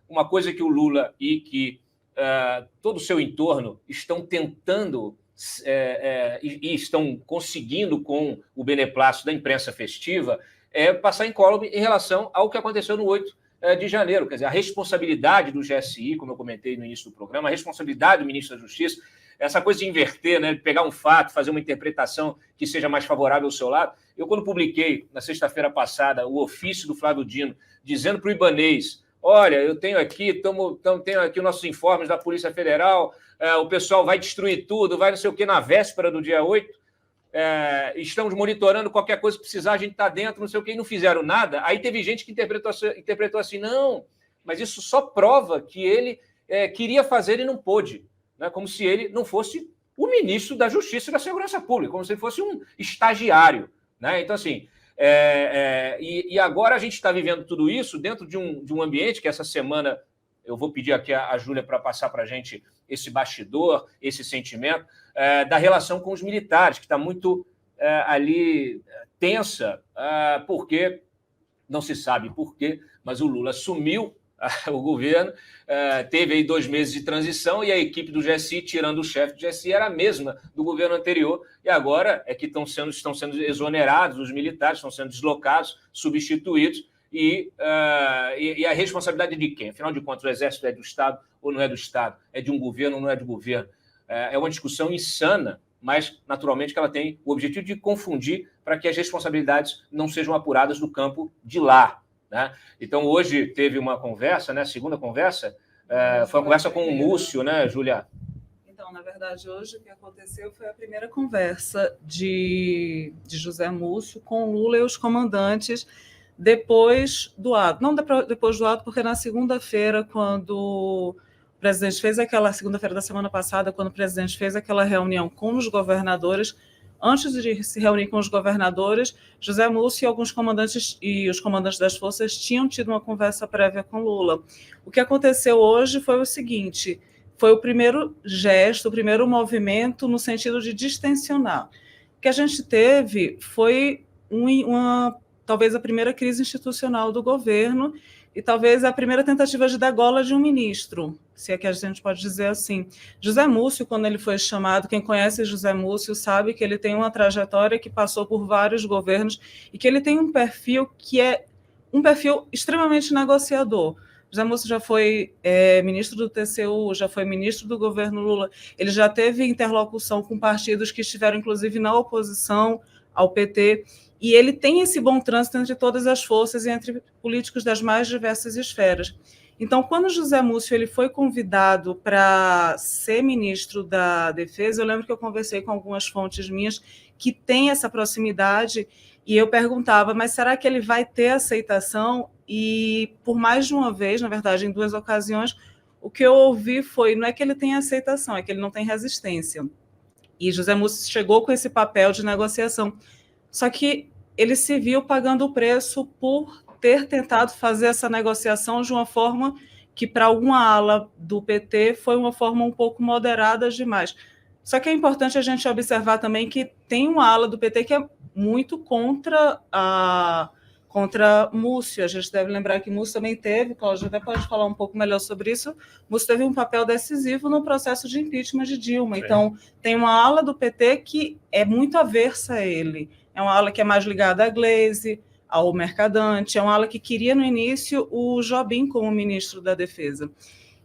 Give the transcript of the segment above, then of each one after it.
uma coisa que o Lula e que todo o seu entorno estão tentando e estão conseguindo com o beneplácito da imprensa festiva é passar incólume em relação ao que aconteceu no 8 de janeiro. Quer dizer, a responsabilidade do GSI, como eu comentei no início do programa, a responsabilidade do ministro da Justiça, essa coisa de inverter, né, de pegar um fato, fazer uma interpretação que seja mais favorável ao seu lado. Eu, quando publiquei, na sexta-feira passada, o ofício do Flávio Dino, dizendo para o Ibanez: olha, eu tenho aqui, tenho aqui os nossos informes da Polícia Federal, o pessoal vai destruir tudo, vai não sei o quê, na véspera do dia 8, estamos monitorando qualquer coisa que precisar, a gente está dentro, não sei o quê, e não fizeram nada. Aí teve gente que interpretou assim: não, mas isso só prova que ele queria fazer e não pôde, né? Como se ele não fosse o ministro da Justiça e da Segurança Pública, como se ele fosse um estagiário, né? Então, assim, e agora a gente está vivendo tudo isso dentro de um ambiente que essa semana eu vou pedir aqui a Júlia para passar para a gente esse bastidor, esse sentimento da relação com os militares, que está muito ali tensa, porque não se sabe por quê, mas o Lula assumiu o governo, teve aí 2 meses de transição e a equipe do GSI, tirando o chefe do GSI, era a mesma do governo anterior, e agora é que estão sendo exonerados os militares, estão sendo deslocados, substituídos, e a responsabilidade de quem? Afinal de contas, o Exército é do Estado ou não é do Estado? É de um governo ou não é de governo? É uma discussão insana, mas, naturalmente, que ela tem o objetivo de confundir para que as responsabilidades não sejam apuradas do campo de lá, né? Então, hoje teve uma conversa, né? A segunda conversa, foi uma conversa com o Múcio, né, Júlia? Então, na verdade, hoje o que aconteceu foi a primeira conversa de José Múcio com o Lula e os comandantes depois do ato. Não depois do ato, porque na segunda-feira, quando o presidente fez segunda-feira da semana passada, quando o presidente fez aquela reunião com os governadores, antes de se reunir com os governadores, José Múcio e alguns comandantes e os comandantes das forças tinham tido uma conversa prévia com Lula. O que aconteceu hoje foi o seguinte: foi o primeiro gesto, o primeiro movimento no sentido de distensionar. O que a gente teve foi talvez a primeira crise institucional do governo e talvez a primeira tentativa de degola de um ministro, se é que a gente pode dizer assim. José Múcio, quando ele foi chamado, quem conhece José Múcio sabe que ele tem uma trajetória que passou por vários governos e que ele tem um perfil que é um perfil extremamente negociador. José Múcio já foi ministro do TCU, já foi ministro do governo Lula, ele já teve interlocução com partidos que estiveram, inclusive, na oposição ao PT, e ele tem esse bom trânsito entre todas as forças e entre políticos das mais diversas esferas. Então, quando José Múcio ele foi convidado para ser ministro da Defesa, eu lembro que eu conversei com algumas fontes minhas que têm essa proximidade, e eu perguntava, mas será que ele vai ter aceitação? E por mais de uma vez, na verdade, em 2 ocasiões, o que eu ouvi foi, não é que ele tem aceitação, é que ele não tem resistência. E José Múcio chegou com esse papel de negociação. Só que ele se viu pagando o preço por ter tentado fazer essa negociação de uma forma que, para alguma ala do PT, foi uma forma um pouco moderada demais. Só que é importante a gente observar também que tem uma ala do PT que é muito contra Múcio. A gente deve lembrar que Múcio também teve, Cláudio até pode falar um pouco melhor sobre isso, Múcio teve um papel decisivo no processo de impeachment de Dilma. Sim. Então, tem uma ala do PT que é muito aversa a ele. É uma ala que é mais ligada à Gleisi, ao Mercadante, é uma ala que queria, no início, o Jobim como ministro da Defesa.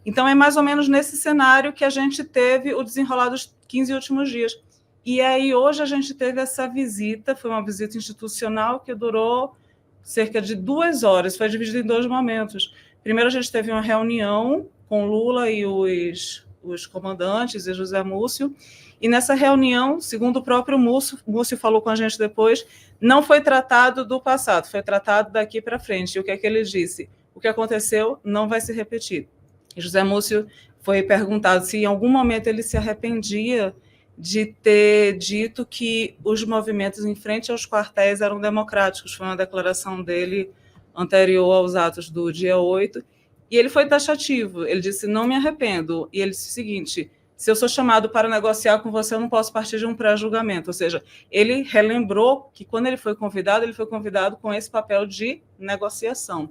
Então, é mais ou menos nesse cenário que a gente teve o desenrolar dos 15 últimos dias. E aí, hoje, a gente teve essa visita, foi uma visita institucional que durou cerca de 2 horas, foi dividida em 2 momentos. Primeiro, a gente teve uma reunião com Lula e os comandantes e José Múcio, e nessa reunião, segundo o próprio Múcio falou com a gente depois, não foi tratado do passado, foi tratado daqui para frente. E o que é que ele disse? O que aconteceu não vai se repetir. E José Múcio foi perguntado se em algum momento ele se arrependia de ter dito que os movimentos em frente aos quartéis eram democráticos. Foi uma declaração dele anterior aos atos do dia 8, e ele foi taxativo. Ele disse, não me arrependo. E ele disse o seguinte, se eu sou chamado para negociar com você, eu não posso partir de um pré-julgamento. Ou seja, ele relembrou que quando ele foi convidado com esse papel de negociação.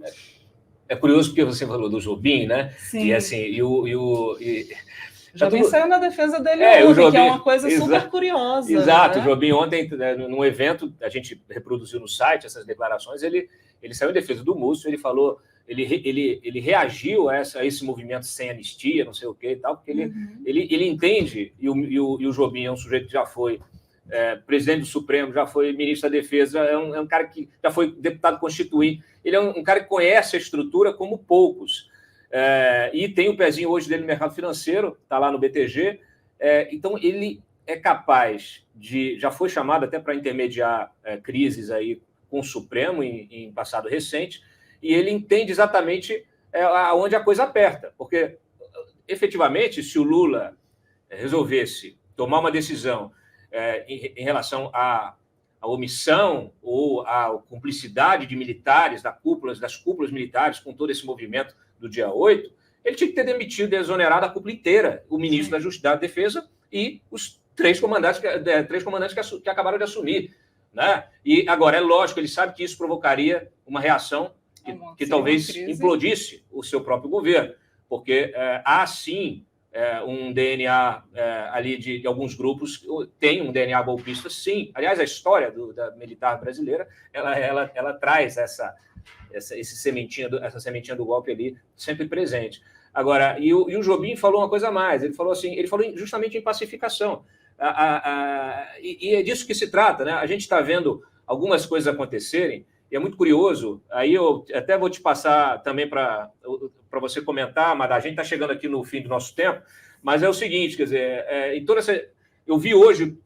É curioso porque você falou do Jobim, né? Sim. E assim, O Jobim saiu na defesa dele o ontem, Jobim, que é uma coisa super curiosa. Exato, né? O Jobim ontem, num evento, a gente reproduziu no site essas declarações, ele saiu em defesa do Múcio, ele falou, ele reagiu a esse movimento sem anistia, não sei o que e tal, porque ele entende, e o Jobim é um sujeito que já foi presidente do Supremo, já foi ministro da Defesa, é um cara que já foi deputado constituinte, ele é um cara que conhece a estrutura como poucos, e tem o pezinho hoje dele no mercado financeiro, está lá no BTG, então ele é capaz de, já foi chamado até para intermediar crises aí com o Supremo em passado recente, e ele entende exatamente aonde a coisa aperta, porque efetivamente, se o Lula resolvesse tomar uma decisão em relação à omissão ou à cumplicidade de militares, das cúpulas militares com todo esse movimento do dia 8, ele tinha que ter demitido e exonerado a cúpula inteira, o ministro da Justiça, da Defesa e os três comandantes que acabaram de assumir. Né? E agora, é lógico, ele sabe que isso provocaria uma reação que talvez implodisse o seu próprio governo, porque há sim um DNA ali de alguns grupos, tem um DNA golpista, sim. Aliás, a história da militar brasileira, ela traz essa sementinha do golpe ali sempre presente. Agora, e o Jobim falou uma coisa a mais, ele falou justamente em pacificação. E é disso que se trata, né? A gente está vendo algumas coisas acontecerem, e é muito curioso, aí eu até vou te passar também para você comentar, mas a gente está chegando aqui no fim do nosso tempo, mas é o seguinte, quer dizer, eu vi hoje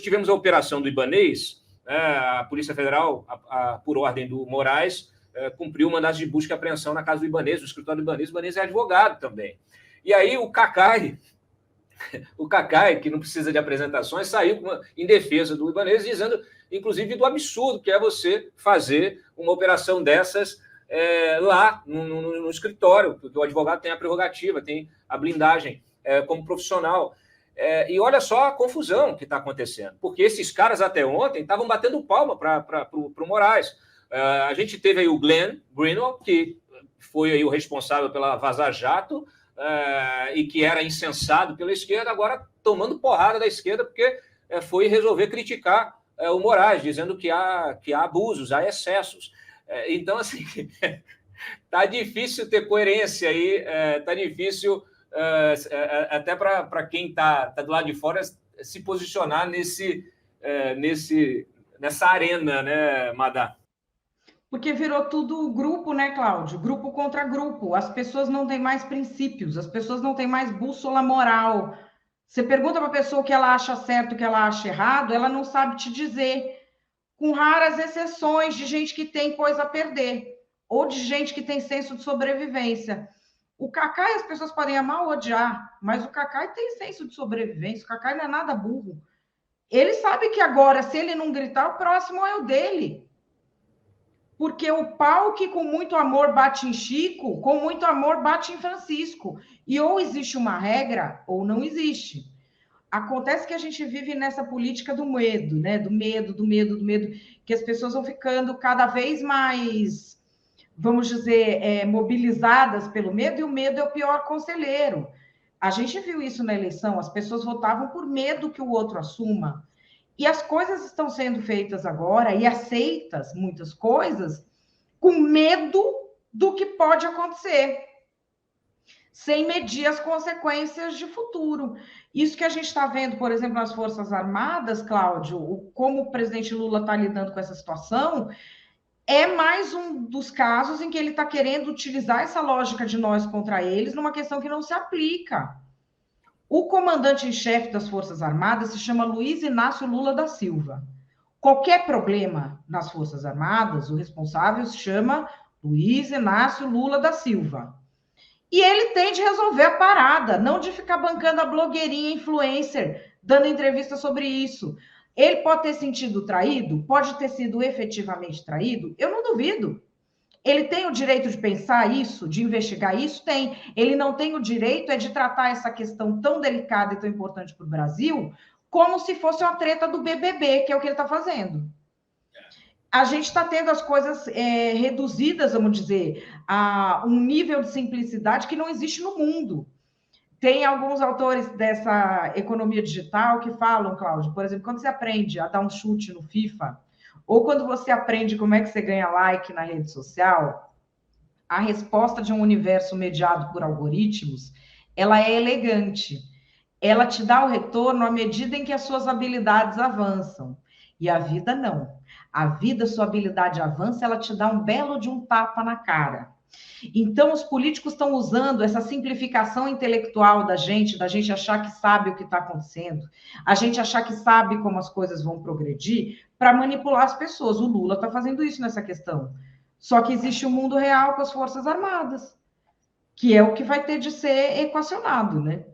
tivemos a operação do Ibanez, a Polícia Federal, por ordem do Moraes, cumpriu o mandato de busca e apreensão na casa do Ibanez, no escritório do Ibanez. O Ibanez é advogado também. E aí o Cacai, que não precisa de apresentações, saiu em defesa do Ibanez, dizendo, inclusive, do absurdo que é você fazer uma operação dessas lá no escritório, porque o advogado tem a prerrogativa, tem a blindagem como profissional. E olha só a confusão que está acontecendo, porque esses caras até ontem estavam batendo palma para o Moraes. A gente teve aí o Glenn Greenwald, que foi aí o responsável pela Vaza Jato, e que era incensado pela esquerda, agora tomando porrada da esquerda, porque foi resolver criticar o Moraes, dizendo que há abusos, há excessos. Então, assim, tá difícil ter coerência aí, tá difícil até para quem está do lado de fora se posicionar nessa arena, né, Madá? Porque virou tudo grupo, né, Cláudio? Grupo contra grupo. As pessoas não têm mais princípios, as pessoas não têm mais bússola moral. Você pergunta para a pessoa o que ela acha certo, o que ela acha errado, ela não sabe te dizer. Com raras exceções de gente que tem coisa a perder, ou de gente que tem senso de sobrevivência. O Cacai as pessoas podem amar ou odiar, mas o Cacai tem senso de sobrevivência, o Cacai não é nada burro. Ele sabe que agora, se ele não gritar, o próximo é o dele. Porque o pau que com muito amor bate em Chico, com muito amor bate em Francisco. E ou existe uma regra, ou não existe. Acontece que a gente vive nessa política do medo, né? Do medo, que as pessoas vão ficando cada vez mais, vamos dizer, mobilizadas pelo medo, e o medo é o pior conselheiro. A gente viu isso na eleição, as pessoas votavam por medo que o outro assuma. E as coisas estão sendo feitas agora e aceitas muitas coisas com medo do que pode acontecer, sem medir as consequências de futuro. Isso que a gente está vendo, por exemplo, nas Forças Armadas, Cláudio, como o presidente Lula está lidando com essa situação, é mais um dos casos em que ele está querendo utilizar essa lógica de nós contra eles numa questão que não se aplica. O comandante em chefe das Forças Armadas se chama Luiz Inácio Lula da Silva. Qualquer problema nas Forças Armadas, o responsável se chama Luiz Inácio Lula da Silva. E ele tem de resolver a parada, não de ficar bancando a blogueirinha influencer, dando entrevista sobre isso. Ele pode ter sentido traído? Pode ter sido efetivamente traído? Eu não duvido. Ele tem o direito de pensar isso, de investigar isso? Tem. Ele não tem o direito de tratar essa questão tão delicada e tão importante para o Brasil como se fosse uma treta do BBB, que é o que ele está fazendo. a gente está tendo as coisas reduzidas, vamos dizer, a um nível de simplicidade que não existe no mundo. Tem alguns autores dessa economia digital que falam, Cláudio, por exemplo, quando você aprende a dar um chute no FIFA, ou quando você aprende como é que você ganha like na rede social, a resposta de um universo mediado por algoritmos, ela é elegante. Ela te dá o retorno à medida em que as suas habilidades avançam. E a vida não. A vida, sua habilidade avança, ela te dá um belo de um tapa na cara. Então, os políticos estão usando essa simplificação intelectual da gente achar que sabe o que está acontecendo, a gente achar que sabe como as coisas vão progredir, para manipular as pessoas. O Lula está fazendo isso nessa questão. Só que existe o mundo real com as Forças Armadas, que é o que vai ter de ser equacionado, né?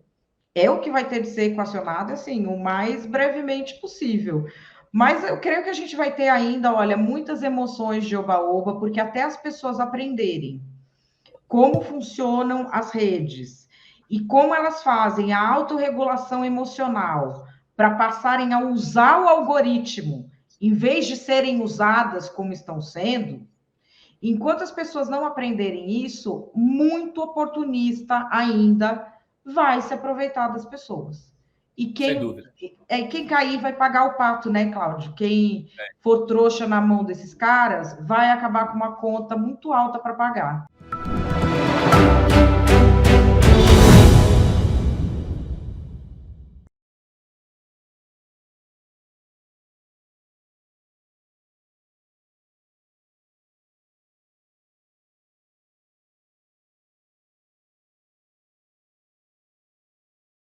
É o que vai ter de ser equacionado, assim, o mais brevemente possível. Mas eu creio que a gente vai ter ainda, olha, muitas emoções de oba-oba, porque até as pessoas aprenderem como funcionam as redes e como elas fazem a autorregulação emocional para passarem a usar o algoritmo, em vez de serem usadas como estão sendo, enquanto as pessoas não aprenderem isso, muito oportunista ainda vai se aproveitar das pessoas. E Sem dúvida. quem cair vai pagar o pato, né, Cláudio? Quem for trouxa na mão desses caras vai acabar com uma conta muito alta para pagar.